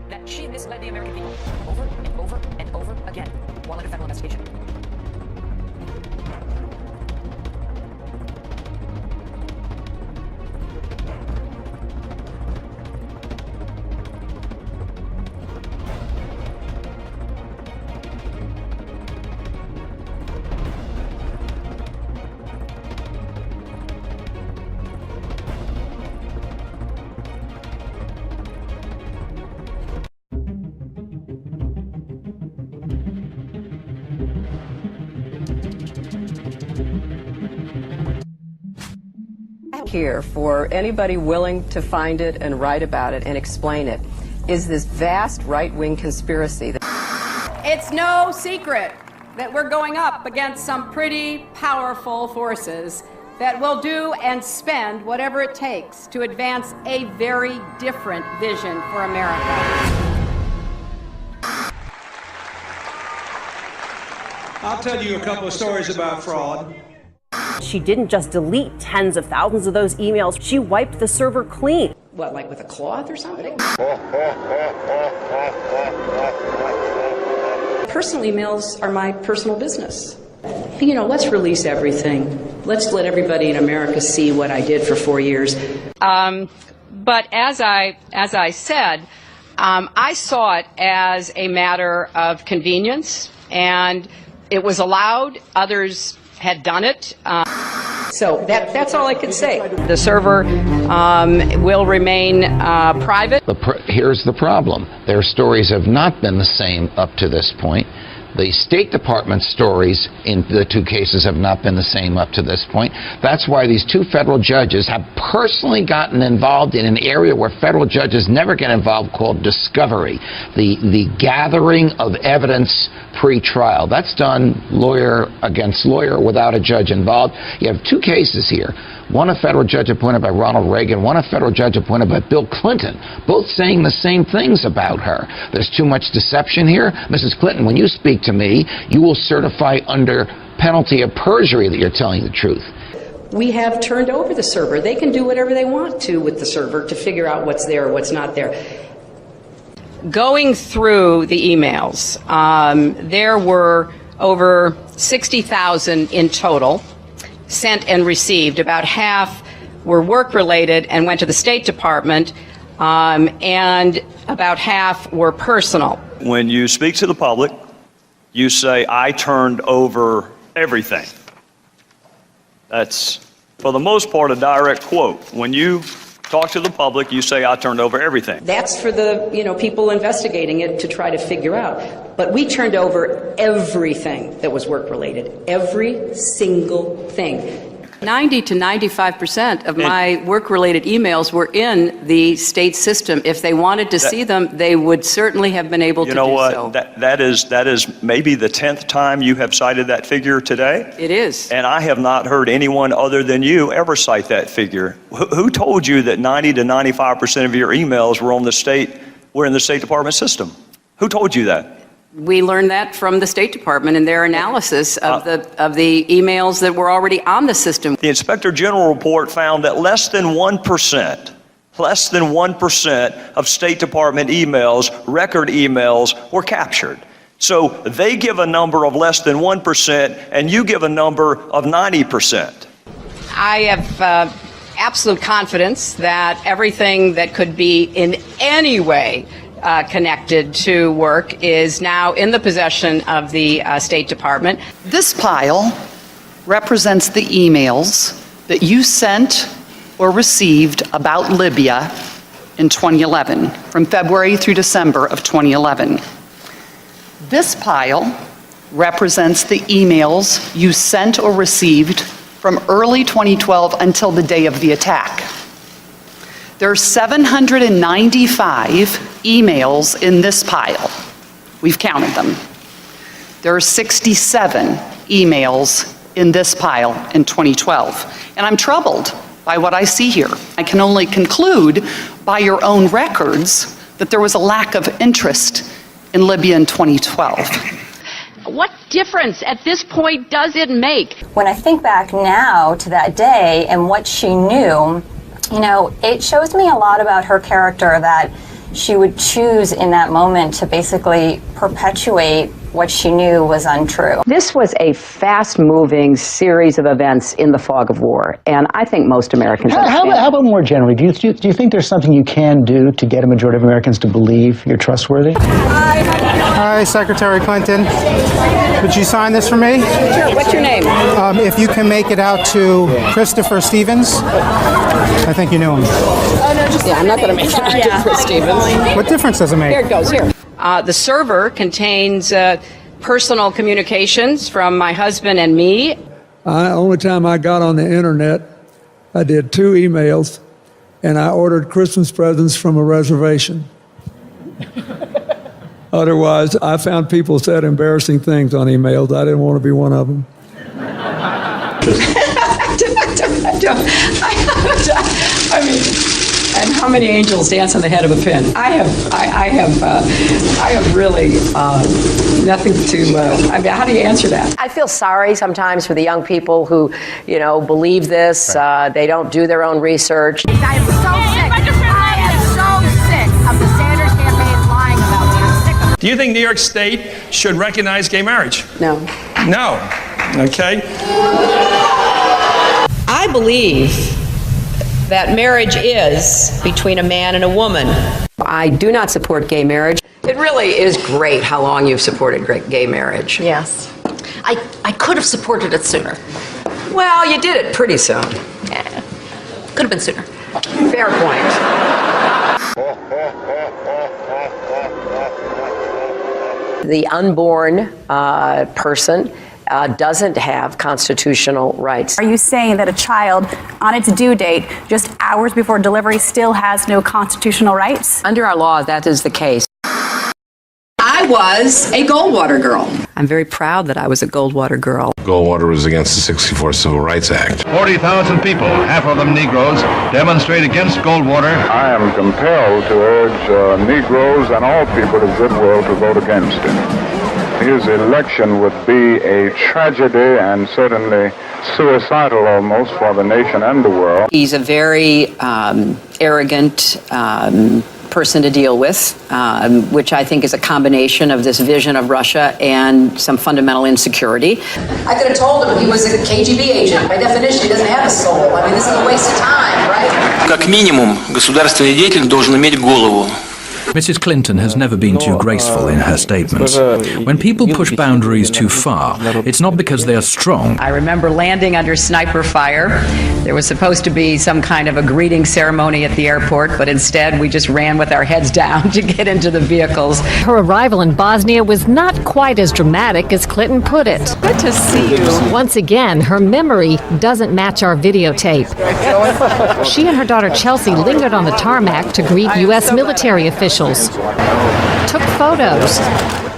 that she misled the American people over and over and over again while under federal investigation. Here for anybody willing to find it and write about it and explain it is this vast right-wing conspiracy. It's no secret that we're going up against some pretty powerful forces that will do and spend whatever it takes to advance a very different vision for America. I'll tell you a couple of stories about fraud. She didn't just delete tens of thousands of those emails, she wiped the server clean. What, like with a cloth or something? Personal emails are my personal business. You know, let's release everything. Let's let everybody in America see what I did for 4 years. But as I said, I saw it as a matter of convenience, and it was allowed. Others had done it. So that's all I could say. The server will remain private. Here's the problem. Their stories have not been the same up to this point. The State Department stories in the two cases have not been the same up to this point. That's why these two federal judges have personally gotten involved in an area where federal judges never get involved, called discovery, the gathering of evidence pre-trial. That's done lawyer against lawyer without a judge involved. You have two cases here. One a federal judge appointed by Ronald Reagan, one a federal judge appointed by Bill Clinton, both saying the same things about her. There's too much deception here. Mrs. Clinton, when you speak to me, you will certify under penalty of perjury that you're telling the truth. We have turned over the server. They can do whatever they want to with the server to figure out what's there or what's not there. Going through the emails, there were over 60,000 in total sent and received. About half were work-related and went to the State Department, and about half were personal. When you speak to the public, you say, I turned over everything. That's, for the most part, a direct quote. When you talk to the public, you say, I turned over everything. That's for the people investigating it to try to figure out. But we turned over everything that was work-related. Every single thing. 90 to 95% of my work-related emails were in the state system. If they wanted to see them, they would certainly have been able to do so. You know what? That is maybe the 10th time you have cited that figure today. It is. And I have not heard anyone other than you ever cite that figure. Who told you that 90 to 95% of your emails were in the State Department system? Who told you that? We learned that from the State Department in their analysis of the emails that were already on the system. The Inspector General report found that less than 1% of State Department emails, record emails, were captured. So they give a number of less than 1%, and you give a number of 90%. I have absolute confidence that everything that could be in any way connected to work is now in the possession of the State Department. This pile represents the emails that you sent or received about Libya in 2011, from February through December of 2011. This pile represents the emails you sent or received from early 2012 until the day of the attack. There are 795 emails in this pile. We've counted them. There are 67 emails in this pile in 2012. And I'm troubled by what I see here. I can only conclude by your own records that there was a lack of interest in Libya in 2012. What difference at this point does it make? When I think back now to that day and what she knew, it shows me a lot about her character, that, she would choose in that moment to basically perpetuate what she knew was untrue. This was a fast-moving series of events in the fog of war, and I think most Americans understand. How about more generally? Do you think there's something you can do to get a majority of Americans to believe you're trustworthy? Hi, Secretary Clinton. Would you sign this for me? Sure. What's your name? If you can make it out to Christopher Stevens. I think you knew him. Yeah, I'm not going to make it out to Chris Stevens. What difference does it make? Here it goes, here. The server contains personal communications from my husband and me. Only time I got on the internet, I did 2 emails, and I ordered Christmas presents from a reservation. Otherwise, I found people said embarrassing things on emails. I didn't want to be one of them. I mean, and how many angels dance on the head of a pin? I have really nothing to. I mean, how do you answer that? I feel sorry sometimes for the young people who, believe this. They don't do their own research. I am so sick. I am so sick of the Sanders campaign lying about me. I'm sick of it. Do you think New York State should recognize gay marriage? No. No. Okay. I believe that marriage is between a man and a woman. I do not support gay marriage. It really is great how long you've supported gay marriage. Yes. I could have supported it sooner. Well, you did it pretty soon. Yeah. Could have been sooner. Fair point. The unborn person doesn't have constitutional rights. Are you saying that a child on its due date, just hours before delivery, still has no constitutional rights? Under our law, that is the case. I was a Goldwater girl. I'm very proud that I was a Goldwater girl. Goldwater was against the '64 Civil Rights Act. 40,000 people, half of them Negroes, demonstrate against Goldwater. I am compelled to urge Negroes and all people of goodwill to vote against him. His election would be a tragedy and certainly suicidal almost for the nation and the world. He's a very arrogant person to deal with, which I think is a combination of this vision of Russia and some fundamental insecurity. I could have told him he was a KGB agent. By definition, he doesn't have a soul. I mean, this is a waste of time, right? Как минимум, государственный деятель должен иметь голову. Mrs. Clinton has never been too graceful in her statements. When people push boundaries too far, it's not because they are strong. I remember landing under sniper fire. There was supposed to be some kind of a greeting ceremony at the airport, but instead we just ran with our heads down to get into the vehicles. Her arrival in Bosnia was not quite as dramatic as Clinton put it. Good to see you. Once again, her memory doesn't match our videotape. She and her daughter Chelsea lingered on the tarmac to greet U.S. military officials. Took photos.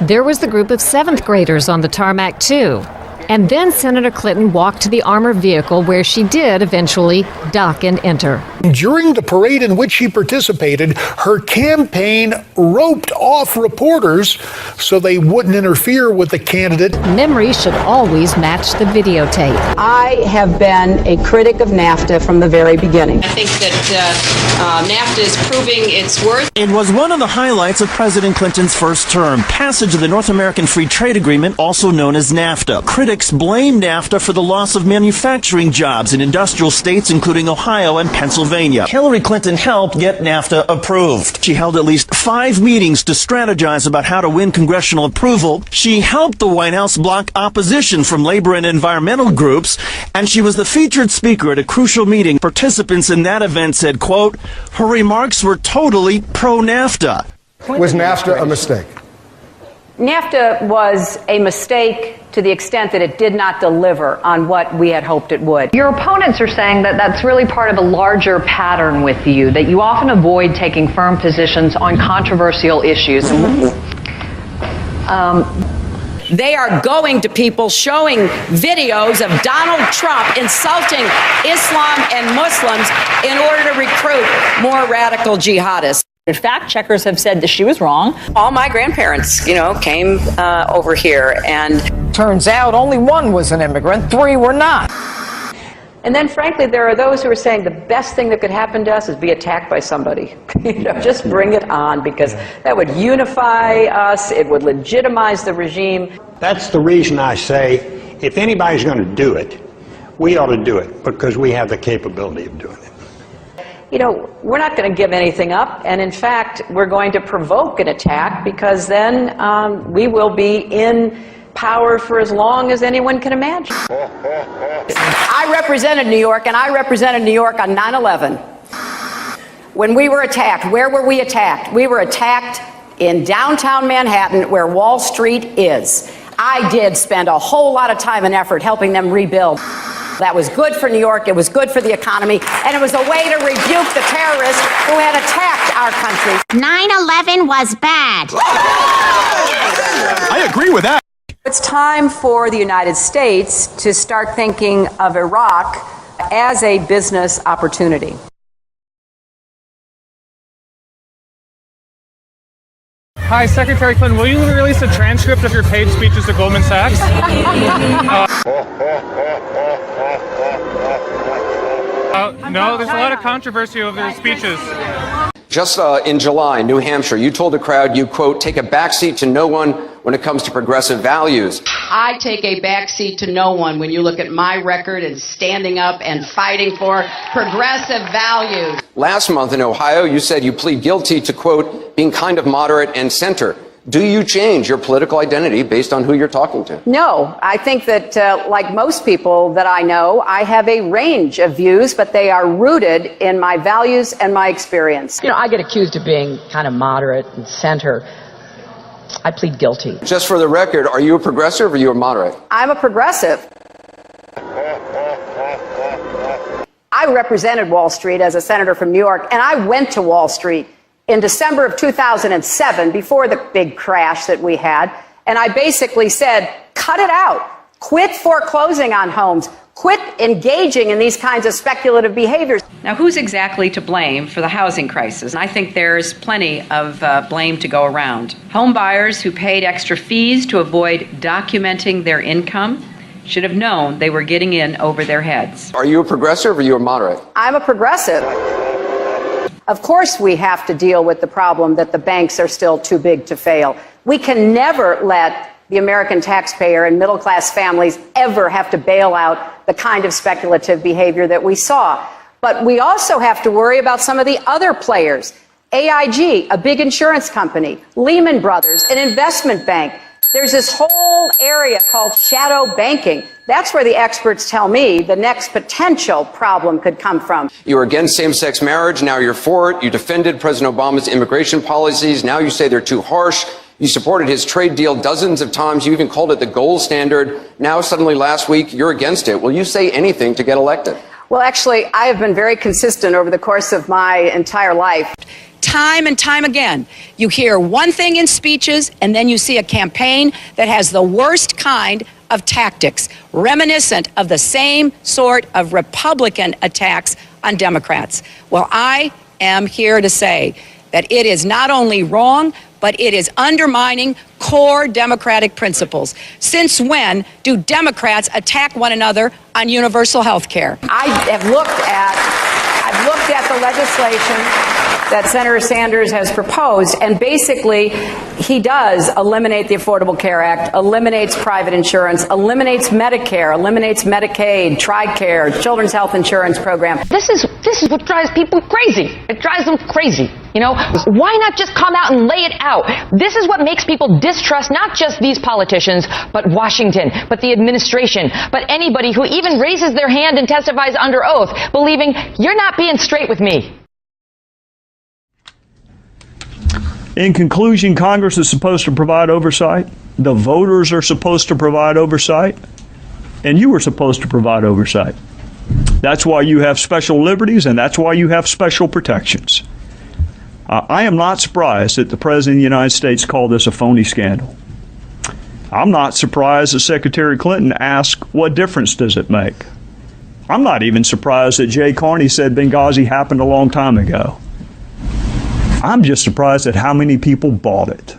There was the group of 7th graders on the tarmac, too. And then Senator Clinton walked to the armored vehicle where she did eventually dock and enter. During the parade in which she participated, her campaign roped off reporters so they wouldn't interfere with the candidate. Memory should always match the videotape. I have been a critic of NAFTA from the very beginning. I think that NAFTA is proving its worth. It was one of the highlights of President Clinton's first term, passage of the North American Free Trade Agreement, also known as NAFTA. Critics blame NAFTA for the loss of manufacturing jobs in industrial states, including Ohio and Pennsylvania. Hillary Clinton helped get NAFTA approved. She held at least 5 meetings to strategize about how to win congressional approval. She helped the White House block opposition from labor and environmental groups, and she was the featured speaker at a crucial meeting. Participants in that event said, quote, her remarks were totally pro-NAFTA. Was NAFTA a mistake? NAFTA was a mistake to the extent that it did not deliver on what we had hoped it would. Your opponents are saying that that's really part of a larger pattern with you, that you often avoid taking firm positions on controversial issues. They are going to people showing videos of Donald Trump insulting Islam and Muslims in order to recruit more radical jihadists. Fact checkers have said that she was wrong. All my grandparents, came over here, and turns out only one was an immigrant, 3 were not. And then, frankly, there are those who are saying the best thing that could happen to us is be attacked by somebody. Just bring it on, because that would unify us, it would legitimize the regime. That's the reason I say, if anybody's going to do it, we ought to do it, because we have the capability of doing it. We're not going to give anything up, and in fact, we're going to provoke an attack, because then we will be in power for as long as anyone can imagine. I represented New York, and I represented New York on 9/11. When we were attacked, where were we attacked? We were attacked in downtown Manhattan, where Wall Street is. I did spend a whole lot of time and effort helping them rebuild. That was good for New York, it was good for the economy, and it was a way to rebuke the terrorists who had attacked our country. 9/11 was bad. I agree with that. It's time for the United States to start thinking of Iraq as a business opportunity. Hi, Secretary Clinton, will you release a transcript of your paid speeches to Goldman Sachs? No, there's a lot of controversy over their speeches. Just in July, New Hampshire, you told the crowd you, quote, take a backseat to no one when it comes to progressive values. I take a backseat to no one when you look at my record and standing up and fighting for progressive values. Last month in Ohio, you said you plead guilty to, quote, being kind of moderate and center. Do you change your political identity based on who you're talking to? No, I think that, like most people that I know, I have a range of views, but they are rooted in my values and my experience. I get accused of being kind of moderate and center. I plead guilty. Just for the record, are you a progressive or are you a moderate? I'm a progressive. I represented Wall Street as a senator from New York, and I went to Wall Street in December of 2007, before the big crash that we had, and I basically said, cut it out. Quit foreclosing on homes. Quit engaging in these kinds of speculative behaviors. Now, who's exactly to blame for the housing crisis? I think there's plenty of blame to go around. Home buyers who paid extra fees to avoid documenting their income should have known they were getting in over their heads. Are you a progressive or are you a moderate? I'm a progressive. Of course we have to deal with the problem that the banks are still too big to fail. We can never let the American taxpayer and middle-class families ever have to bail out the kind of speculative behavior that we saw. But we also have to worry about some of the other players. AIG, a big insurance company, Lehman Brothers, an investment bank. There's this whole area called shadow banking. That's where the experts tell me the next potential problem could come from. You were against same-sex marriage, now you're for it. You defended President Obama's immigration policies, now you say they're too harsh. You supported his trade deal dozens of times. You even called it the gold standard. Now, suddenly last week, you're against it. Will you say anything to get elected? Well, actually, I have been very consistent over the course of my entire life. Time and time again, you hear one thing in speeches, and then you see a campaign that has the worst kind of tactics, reminiscent of the same sort of Republican attacks on Democrats. Well, I am here to say that it is not only wrong, but it is undermining core democratic principles. Since when do Democrats attack one another on universal health care? I've looked at the legislation that Senator Sanders has proposed, and basically he does eliminate the Affordable Care Act, eliminates private insurance, eliminates Medicare, eliminates Medicaid, TRICARE, Children's Health Insurance Program. This is what drives people crazy. It drives them crazy. Why not just come out and lay it out? This is what makes people distrust not just these politicians, but Washington, but the administration, but anybody who even raises their hand and testifies under oath, believing you're not being straight with me. In conclusion, Congress is supposed to provide oversight. The voters are supposed to provide oversight. And you were supposed to provide oversight. That's why you have special liberties, and that's why you have special protections. I am not surprised that the President of the United States called this a phony scandal. I'm not surprised that Secretary Clinton asked, what difference does it make? I'm not even surprised that Jay Carney said Benghazi happened a long time ago. I'm just surprised at how many people bought it.